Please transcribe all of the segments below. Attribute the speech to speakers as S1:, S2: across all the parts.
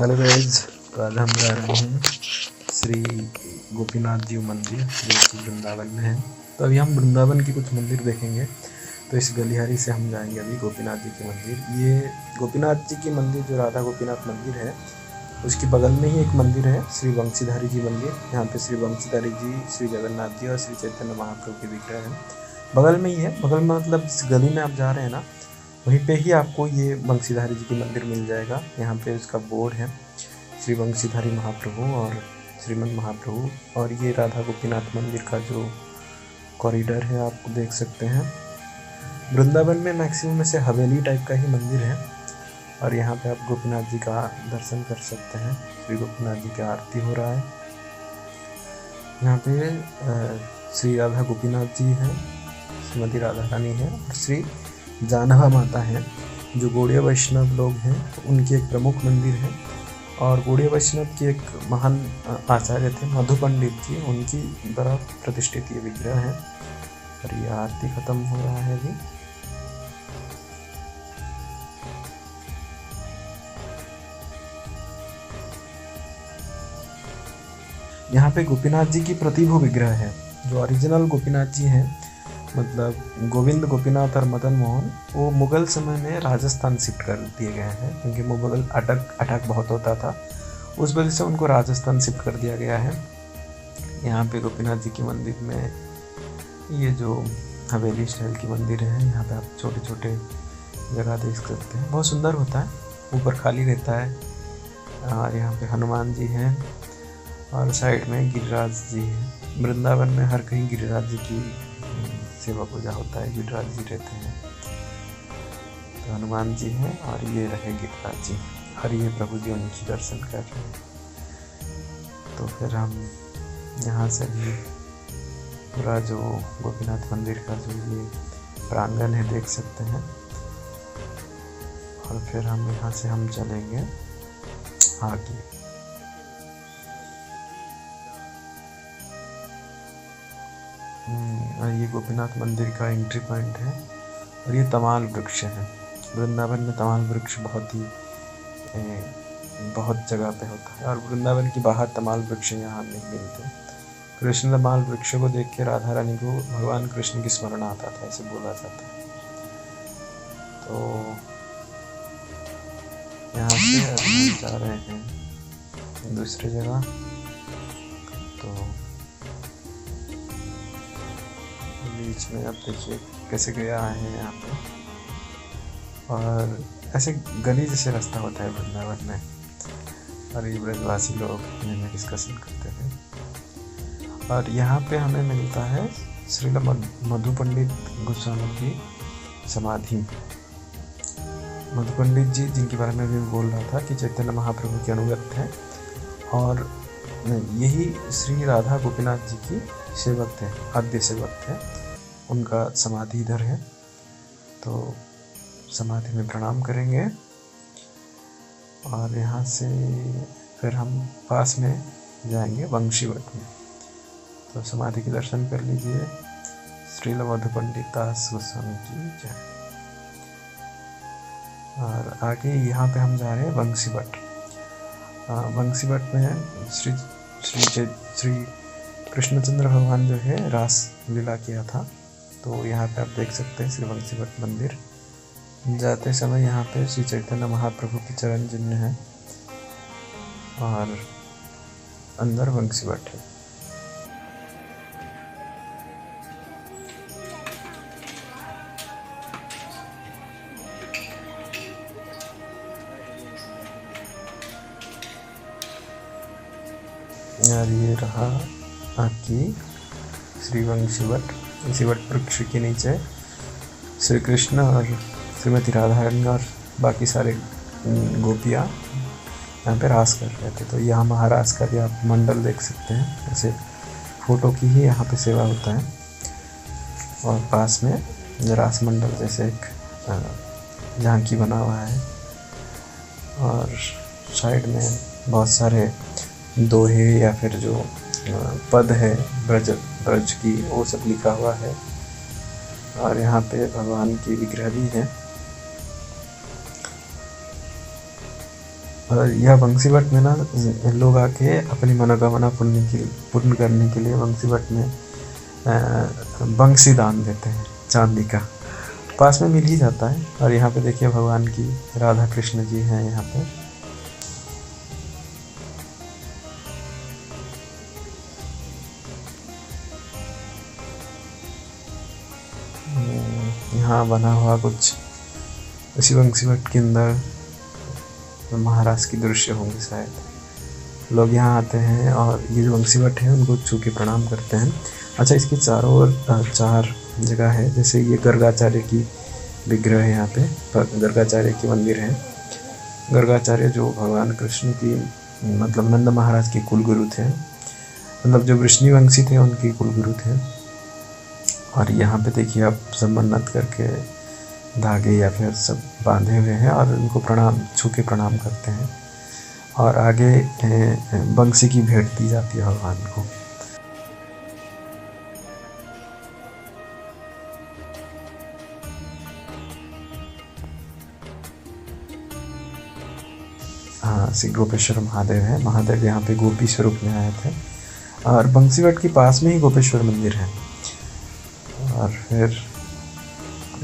S1: Hello guys, तो आज हम जा रहे हैं श्री गोपीनाथ जी मंदिर जो कि वृंदावन में है। तो अभी हम वृंदावन की कुछ मंदिर देखेंगे। तो इस गलियारी से हम जाएंगे अभी गोपीनाथ जी के मंदिर। ये गोपीनाथ जी की मंदिर जो राधा गोपीनाथ मंदिर है उसके बगल में ही एक मंदिर है श्री बंशीधारी जी मंदिर। यहाँ पे श्री बंशीधारी जी, श्री जगन्नाथ जी और श्री चैतन्य महाप्रभु के विग्रह हैं। बगल में ही है, बगल में मतलब इस गली में आप जा रहे हैं ना, वहीं पे ही आपको ये बंशीधारी जी की मंदिर मिल जाएगा। यहाँ पे उसका बोर्ड है श्री बंशीधारी महाप्रभु और श्रीमद महाप्रभु। और ये राधा गोपीनाथ मंदिर का जो कॉरिडोर है आप देख सकते हैं। वृंदावन में मैक्सिमम ऐसे हवेली टाइप का ही मंदिर है और यहाँ पे आप गोपीनाथ जी का दर्शन कर सकते हैं। श्री गोपीनाथ जी की आरती हो रहा है। यहाँ पे श्री राधा गोपीनाथ जी हैं, श्रीमती राधा रानी है और श्री जानवा माता हैं जो गौड़ीय वैष्णव लोग हैं, उनकी एक प्रमुख मंदिर है। और गौड़ीय वैष्णव की एक महान आचार्य थे मधु पंडित जी, उनकी द्वारा प्रतिष्ठित ये विग्रह है। और ये आरती खत्म हो रहा है अभी। यहाँ पे गोपीनाथ जी की प्रतिभू विग्रह है। जो ओरिजिनल गोपीनाथ जी हैं, मतलब गोविंद, गोपीनाथ और मदन मोहन, वो मुग़ल समय में राजस्थान शिफ्ट कर दिए गए हैं क्योंकि मुग़ल अटैक बहुत होता था, उस वजह से उनको राजस्थान शिफ्ट कर दिया गया है। यहाँ पे गोपीनाथ जी की मंदिर में ये जो हवेली स्टाइल की मंदिर है, यहाँ पे आप छोटे छोटे जगह देख सकते हैं। बहुत सुंदर होता है, ऊपर खाली रहता है। और यहाँ पे हनुमान जी हैं और साइड में गिरिराज जी हैं। वृंदावन में हर कहीं गिरिराज जी की सेवा पूजा होता है, गिरिराज जी रहते हैं। तो हनुमान जी हैं और ये रहे गिरिराज जी और ये प्रभु जी उनकी दर्शन कर रहे हैं। तो फिर हम यहाँ से भी पूरा जो गोपीनाथ मंदिर का जो ये प्रांगण है देख सकते हैं। और फिर हम यहाँ से हम चलेंगे आगे। ये गोपीनाथ मंदिर का एंट्री पॉइंट है और ये तमाल वृक्ष है। वृंदावन में तमाल वृक्ष बहुत जगह पे होता है और वृंदावन की बाहर तमाल वृक्ष यहाँ नहीं मिलते। कृष्ण तमाल वृक्ष को देख के राधा रानी को भगवान कृष्ण की स्मरण आता था, ऐसे बोला जाता है। तो यहाँ से हम जा रहे हैं दूसरी जगह। तो बीच में आप देखिए कैसे गया है यहाँ पे, और ऐसे गली जैसे रास्ता होता है वृंदावन में। और ये ब्रजवासी लोग में डिस्कशन करते थे। और यहाँ पे हमें मिलता है श्रील मधु पंडित गोस्वामी की समाधि। मधु पंडित जी, जिनके बारे में भी बोल रहा था कि चैतन्य महाप्रभु के अनुगत थे और यही श्री राधा गोपीनाथ जी की सेवक थे, आद्य सेवक थे। उनका समाधि इधर है, तो समाधि में प्रणाम करेंगे। और यहाँ से फिर हम पास में जाएंगे वंशीवट में। तो समाधि के दर्शन कर लीजिए। श्रील मधु पंडित दास गोस्वामी की जय। और आगे यहाँ पे हम जा रहे हैं वंशीवट। वंशीवट में श्री कृष्णचंद्र भगवान जो है रास लीला किया था। तो यहाँ पे आप देख सकते हैं श्री वंशीवट मंदिर। जाते समय यहाँ पे श्री चैतन्य महाप्रभु की चरण चिन्ह है और अंदर वंशीवट है। यार ये रहा आपकी श्री वंशीवट। वंशीवट वृक्ष के नीचे श्री कृष्ण और श्रीमती राधा रानी और बाकी सारे गोपियाँ यहाँ पे रास कर रहे थे। तो यहाँ महारास का भी आप मंडल देख सकते हैं। ऐसे फोटो की ही यहाँ पे सेवा होता है। और पास में रास मंडल जैसे एक झांकी बना हुआ है और साइड में बहुत सारे दोहे या फिर जो पद है ब्रज की, वो सब लिखा हुआ है। और यहाँ पे भगवान की विग्रह भी है। और यह बंसीवट में ना लोग आके अपनी मनोकामना पूर्ण करने के लिए बंसीवट में बंसी दान देते हैं चांदी का, पास में मिल ही जाता है। और यहाँ पे देखिए भगवान की राधा कृष्ण जी हैं यहाँ पे। यहाँ बना हुआ कुछ उसी बंसीवट के अंदर महाराज की दृश्य होंगे शायद। लोग यहाँ आते हैं और ये जो बंसीवट है उनको छू के प्रणाम करते हैं। अच्छा, इसके चारों ओर 4 जगह है, जैसे ये गर्गाचार्य की विग्रह है यहाँ पे, गर्गाचार्य की मंदिर है। गर्गाचार्य जो भगवान कृष्ण की मतलब नंद महाराज के कुलगुरु थे, मतलब जो वृष्णिवंशी थे उनके कुलगुरु थे। और यहाँ पे देखिए आप सब मन्नत करके धागे या फिर सब बांधे हुए हैं और उनको छू के प्रणाम करते हैं। और आगे बंसी की भेंट दी जाती है भगवान को। हाँ, श्री गोपेश्वर महादेव है। महादेव यहाँ पे गोपी स्वरूप में आए थे और बंसीवट के पास में ही गोपेश्वर मंदिर है। और फिर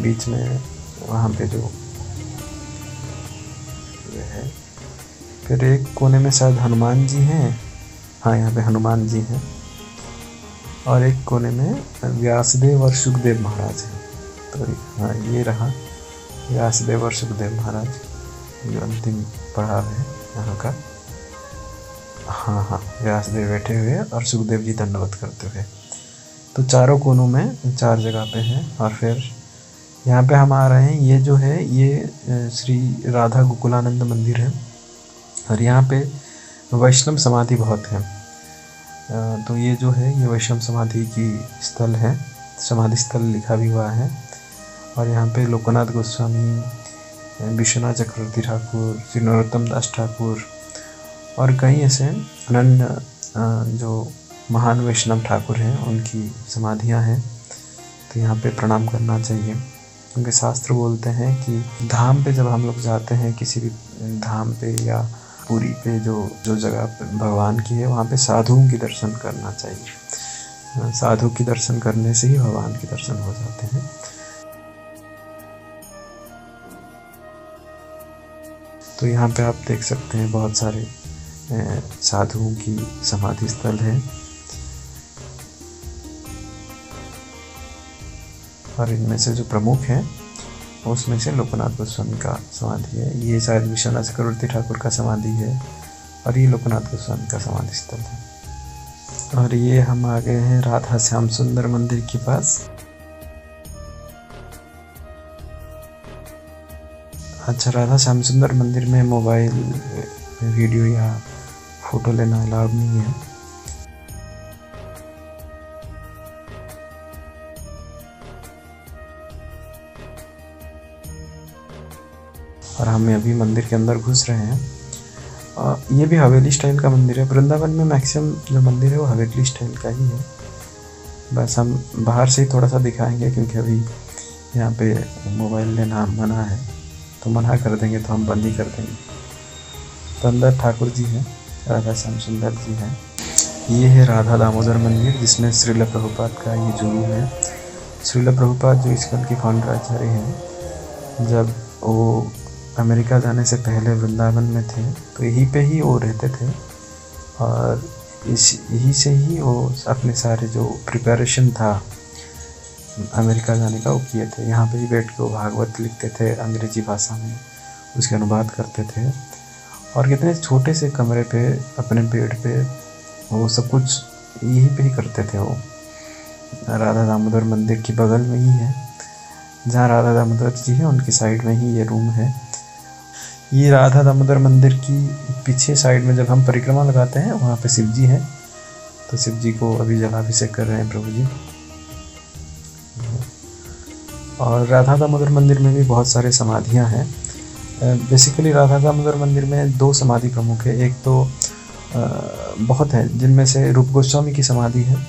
S1: बीच में वहाँ पे जो है, फिर एक कोने में शायद हनुमान जी हैं। हाँ, यहाँ पे हनुमान जी हैं और एक कोने में व्यासदेव और सुखदेव महाराज हैं। तो हाँ, ये रहा व्यासदेव और सुखदेव महाराज, जो अंतिम पड़ाव है यहाँ का। हाँ, व्यासदेव बैठे हुए और सुखदेव जी दंडवत करते हुए। तो चारों कोनों में 4 जगह पे हैं। और फिर यहाँ पे हम आ रहे हैं, ये जो है ये श्री राधा गोकुलानंद मंदिर है। और यहाँ पे वैष्णव समाधि बहुत है। तो ये जो है ये वैष्णव समाधि की स्थल है, समाधि स्थल लिखा भी हुआ है। और यहाँ पे लोकनाथ गोस्वामी, विश्वनाथ चक्रवर्ती ठाकुर, श्री नरोत्तम दास ठाकुर और कई ऐसे अनन्य जो महान वैष्णव ठाकुर हैं उनकी समाधियाँ हैं। तो यहाँ पे प्रणाम करना चाहिए, क्योंकि शास्त्र बोलते हैं कि धाम पे जब हम लोग जाते हैं, किसी भी धाम पे या पुरी पे जो जगह भगवान की है, वहाँ पे साधुओं की दर्शन करना चाहिए। साधु की दर्शन करने से ही भगवान के दर्शन हो जाते हैं। तो यहाँ पे आप देख सकते हैं बहुत सारे साधुओं की समाधि स्थल है। और इनमें से जो प्रमुख हैं उसमें से लोकनाथ गोस्वामी का समाधि है। ये शायद विश्वनाथ चक्रवर्ती ठाकुर का समाधि है और ये लोकनाथ गोस्वामी का समाधि स्थल है। और ये हम आ गए हैं राधा श्याम सुंदर मंदिर के पास। अच्छा, राधा श्याम सुंदर मंदिर में मोबाइल वीडियो या फ़ोटो लेना अलाउड नहीं है। और हम अभी मंदिर के अंदर घुस रहे हैं। ये भी हवेली स्टाइल का मंदिर है। वृंदावन में मैक्सिमम जो मंदिर है वो हवेली स्टाइल का ही है। बस हम बाहर से ही थोड़ा सा दिखाएंगे, क्योंकि अभी यहाँ पे मोबाइल लेना मना है, तो मना कर देंगे तो हम बंद ही कर देंगे। तो अंदर ठाकुर जी हैं, राधा श्याम सुंदर जी हैं। ये है राधा दामोदर मंदिर, जिसमें श्रील प्रभुपाद का ये जुलूम है। श्रील प्रभुपाद जो इस्कॉन के फाउंडर आचार्य हैं, जब वो अमेरिका जाने से पहले वृंदावन में थे तो यहीं पे ही वो रहते थे। और यहीं से ही वो अपने सारे जो प्रिपरेशन था अमेरिका जाने का वो किए थे। यहाँ पे ही बैठ के वो भागवत लिखते थे अंग्रेजी भाषा में, उसके अनुवाद करते थे। और कितने छोटे से कमरे पे अपने बेड पे वो सब कुछ यहीं पे ही करते थे। वो राधा दामोदर मंदिर के बगल में ही है, जहाँ राधा दामोदर जी है उनकी साइड में ही ये रूम है। ये राधा दामोदर मंदिर की पीछे साइड में जब हम परिक्रमा लगाते हैं वहाँ पे शिव जी हैं। तो शिव जी को अभी जलाभिषेक कर रहे हैं प्रभु जी। और राधा दामोदर मंदिर में भी बहुत सारे समाधियाँ हैं। बेसिकली राधा दामोदर मंदिर में 2 समाधि प्रमुख है। एक तो बहुत है, जिनमें से रूप गोस्वामी की समाधि है,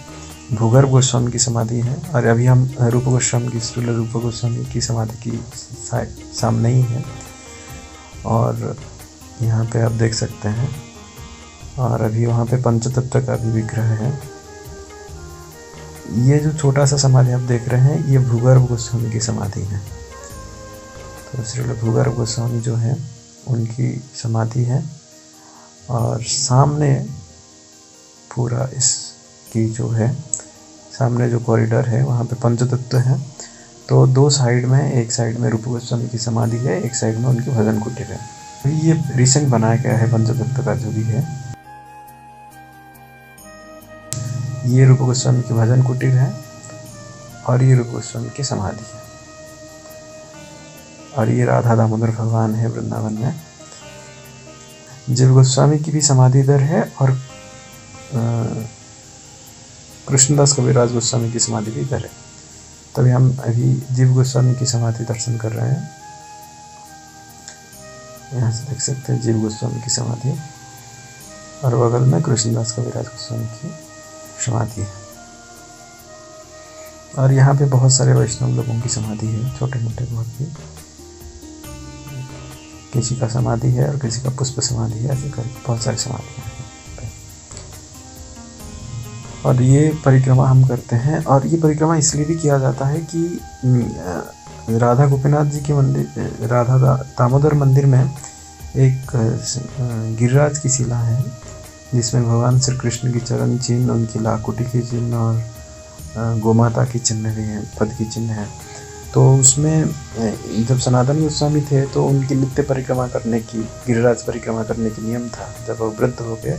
S1: भूगर्भ गोस्वामी की समाधि है। और अभी हम रूप गोस्वामी की श्रील रूप गोस्वामी की समाधि की सामने ही है। और यहाँ पे आप देख सकते हैं। और अभी वहाँ पे पंचतत्व का भी विग्रह है। ये जो छोटा सा समाधि आप देख रहे हैं, ये भूगर्भ गोस्वामी की समाधि है। तो श्रील भूगर्भ गोस्वामी जो है उनकी समाधि है। और सामने पूरा इसकी जो है, सामने जो कॉरिडोर है वहाँ पे पंचतत्व है। तो दो साइड में, एक साइड में रूप गोस्वामी की समाधि है, एक साइड में उनकी भजन कुटीर है। ये रिसेंट बनाया गया है पंचतत्व का जो भी है। ये रूप गोस्वामी की भजन कुटीर है और ये रूप गोस्वामी की समाधि है। और ये राधा दामोदर भगवान है वृंदावन में। जीव गोस्वामी की भी समाधि इधर है और कृष्णदास कबीरदास गोस्वामी की समाधि भी इधर है। तभी हम अभी जीव गोस्वामी की समाधि दर्शन कर रहे हैं। यहाँ से देख सकते हैं जीव गोस्वामी की समाधि और बगल में कृष्णदास कबीरदास गोस्वामी की समाधि है। और यहाँ पे बहुत सारे वैष्णव लोगों की समाधि है, छोटे मोटे बहुत भी। किसी का समाधि है और किसी का पुष्प समाधि है, ऐसे करके बहुत सारी समाधियाँ हैं। और ये परिक्रमा हम करते हैं। और ये परिक्रमा इसलिए भी किया जाता है कि राधा गोपीनाथ जी के मंदिर, राधा दामोदर मंदिर में एक गिरिराज की शिला है जिसमें भगवान श्री कृष्ण की चरण चिन्ह, उनकी लाकुटी की चिन्ह और गोमाता की चिन्ह भी है, पद की चिन्ह है। तो उसमें जब सनातन गोस्वामी थे तो उनकी नित्य परिक्रमा करने की, गिरिराज परिक्रमा करने की नियम था। जब वो वृद्ध हो गए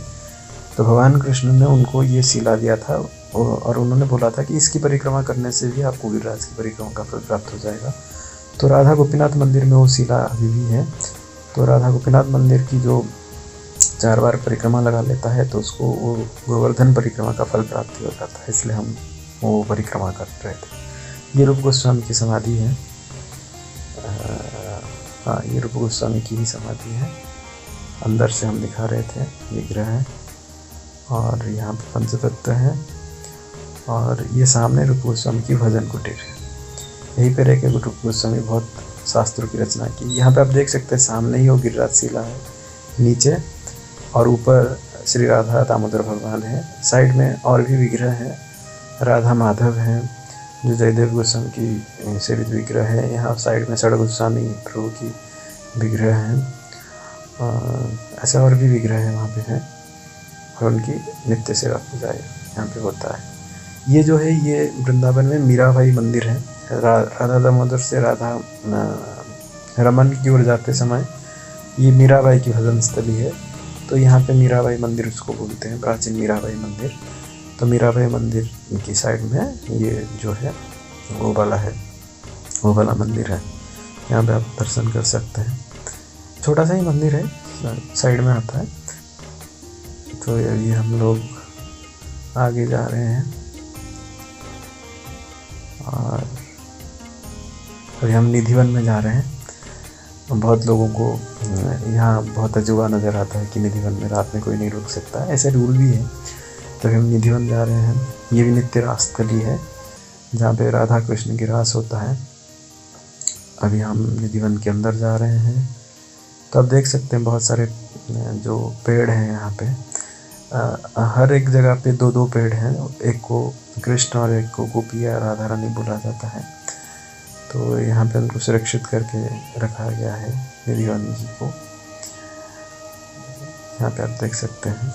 S1: तो भगवान कृष्ण ने उनको ये शिला दिया था और उन्होंने बोला था कि इसकी परिक्रमा करने से भी आपको गिरिराज की परिक्रमा का फल प्राप्त हो जाएगा। तो राधा गोपीनाथ मंदिर में वो शिला अभी भी है। तो राधा गोपीनाथ मंदिर की जो 4 बार परिक्रमा लगा लेता है तो उसको वो गोवर्धन परिक्रमा का फल प्राप्ति हो जाता है, इसलिए हम वो परिक्रमा कर रहे थे। ये रूप गोस्वामी की समाधि है। हाँ, ये रूप गोस्वामी की ही समाधि है। अंदर से हम दिखा रहे थे विग्रह है। और यहाँ पे पंचतत्व है और ये सामने रूप गोस्वामी की भजन कुटीर है। यहीं पे रह के रूप गोस्वामी बहुत शास्त्रों की रचना की। यहाँ पे आप देख सकते हैं सामने ही वो गिरिराज शिला है, नीचे और ऊपर श्री राधा दामोदर भगवान है। साइड में और भी विग्रह है, राधा माधव है जो जयदेव गोस्वामी की सेवित विग्रह है। यहाँ साइड में षड गोस्वामी प्रभु की विग्रह है। ऐसा और भी विग्रह है वहाँ पे है और उनकी नित्य सेवा पूजा यहाँ पे होता है। ये जो है ये वृंदावन में मीराबाई मंदिर है। राधा दामोदर से राधा रमन की ओर जाते समय ये मीराबाई की भजन स्थली है। तो यहाँ पे मीराबाई मंदिर उसको बोलते हैं, प्राचीन मीराबाई मंदिर। तो मीराबाई मंदिर की साइड में ये जो है वो वाला मंदिर है। यहाँ पे आप दर्शन कर सकते हैं। छोटा सा ही मंदिर है, साइड में आता है। तो अभी हम लोग आगे जा रहे हैं और अभी हम निधिवन में जा रहे हैं। बहुत लोगों को यहाँ बहुत अजूबा नज़र आता है कि निधिवन में रात में कोई नहीं रुक सकता, ऐसे रूल भी है। तो हम निधिवन जा रहे हैं। ये भी नित्य रास स्थली है जहाँ पे राधा कृष्ण की रास होता है। अभी हम निधिवन के अंदर जा रहे हैं। तो आप देख सकते हैं बहुत सारे जो पेड़ हैं यहाँ पे। हर एक जगह पे 2-2 पेड़ हैं, एक को कृष्ण और एक को गोपी या राधा रानी बोला जाता है। तो यहाँ पे उनको सुरक्षित करके रखा गया है निधिवन जी को। यहाँ पे आप देख सकते हैं।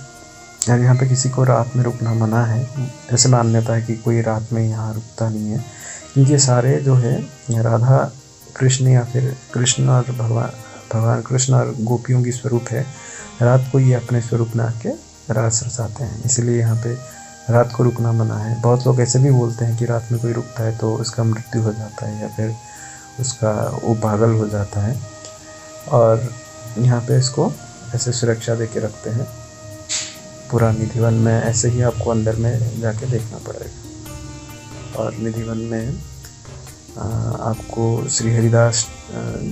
S1: यार यहाँ पे किसी को रात में रुकना मना है। ऐसे मान्यता है कि कोई रात में यहाँ रुकता नहीं है, क्योंकि ये सारे जो है राधा कृष्ण या फिर कृष्ण और भगवान कृष्ण और गोपियों की स्वरूप है। रात को ये अपने स्वरूप में आके रास रचाते हैं, इसलिए यहाँ पे रात को रुकना मना है। बहुत लोग ऐसे भी बोलते हैं कि रात में कोई रुकता है तो उसका मृत्यु हो जाता है या फिर उसका वो पागल हो जाता है। और यहाँ पे इसको ऐसे सुरक्षा दे के रखते हैं। पूरा निधिवन में ऐसे ही आपको अंदर में जाके देखना पड़ेगा। और निधिवन में आपको श्री हरिदास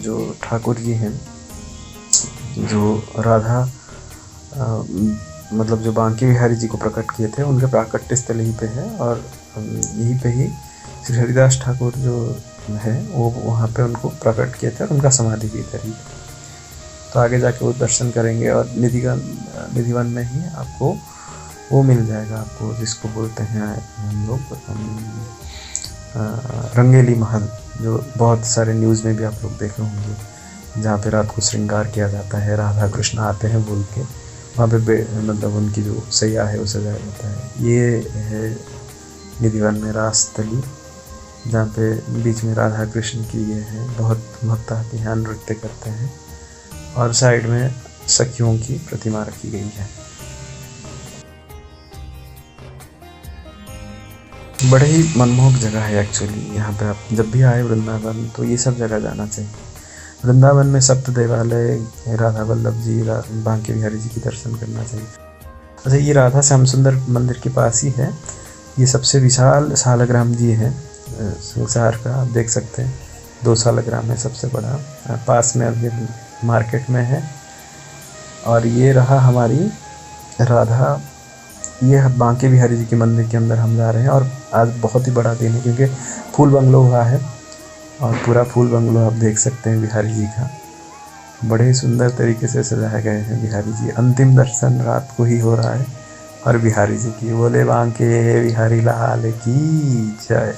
S1: जो ठाकुर जी हैं, जो राधा मतलब जो बांके बिहारी जी को प्रकट किए थे, उनके प्राकट्य स्थल यहीं पे है। और यहीं पे ही श्री हरिदास ठाकुर जो है वो वहाँ पे उनको प्रकट किए थे और उनका समाधि भी इधर ही है। तो आगे जाके वो दर्शन करेंगे और निधिवन में ही आपको वो मिल जाएगा, आपको जिसको बोलते हैं हम लोग रंगेली महल, जो बहुत सारे न्यूज़ में भी आप लोग देखे होंगे, जहाँ पे रात को श्रृंगार किया जाता है, राधा कृष्ण आते हैं बोल के, वहाँ पे मतलब उनकी जो सैया है वो सजाया जाता है। ये है निधिवन में रासतली, जहाँ पे बीच में राधा कृष्ण की ये है, बहुत भक्त आते हैं, नृत्य करते हैं, और साइड में सखियों की प्रतिमा रखी गई है। बड़े ही मनमोहक जगह है एक्चुअली। यहाँ पे आप जब भी आए वृंदावन तो ये सब जगह जाना चाहिए। वृंदावन में सप्त देवालय, राधा वल्लभ जी, बांके बिहारी जी की दर्शन करना चाहिए। अच्छा, ये राधा श्याम सुंदर मंदिर के पास ही है। ये सबसे विशाल सालग्राम जी है संसार का, आप देख सकते हैं 2 सालग्राम है सबसे बड़ा, पास में अभी मार्केट में है। और ये रहा हमारी राधा, ये बांके बिहारी जी के मंदिर के अंदर हम जा रहे हैं। और आज बहुत ही बड़ा दिन है क्योंकि फूल बंगलो हुआ है, और पूरा फूल बंगलो आप देख सकते हैं बिहारी जी का, बड़े ही सुंदर तरीके से सजाए गए हैं बिहारी जी। अंतिम दर्शन रात को ही हो रहा है और बिहारी जी की, बोले बांके बिहारी लाल की जय।